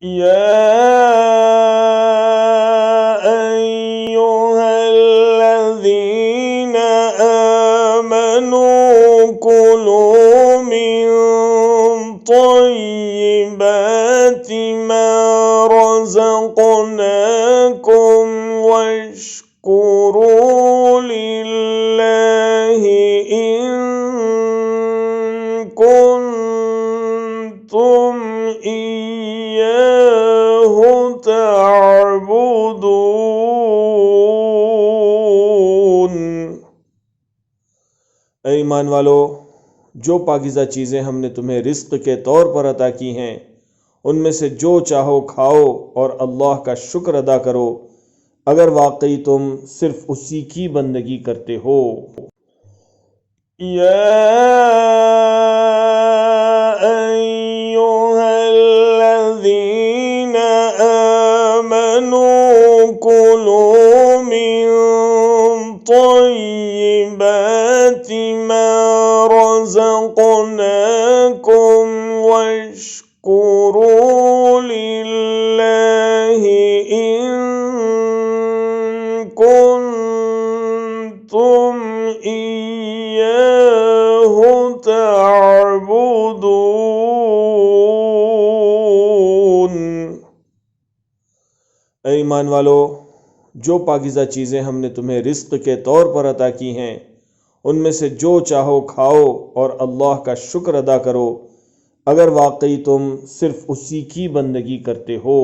या अय्युहल्लज़ीना आमनू कुलू मिन तय्यिबाति मा रज़क़नाकुम वश्कुरू लिल्लाहि इन कुन्तुम इय्याहु तअबुदून। ऐ ईमान वालो, जो पाकीज़ा चीज़ें हमने तुम्हें रिज़्क़ के तौर पर अता की हैं, उनमें से जो चाहो खाओ और अल्लाह का शुक्र अदा करो, अगर वाकई तुम सिर्फ उसी की बंदगी करते हो। या अय्युहल्लज़ीना आमनू कुलू मिन तय्यिबाति मा रज़क़नाकुम वश्कुरू लिल्लाहि इन कुन्तुम इय्याहु तअबुदून। ऐ ईमान वालो, जो पाकीज़ा चीज़ें हमने तुम्हें रिज़्क़ के तौर पर अता की हैं, उनमें से जो चाहो खाओ और अल्लाह का शुक्र अदा करो, अगर वाकई तुम सिर्फ उसी की बंदगी करते हो।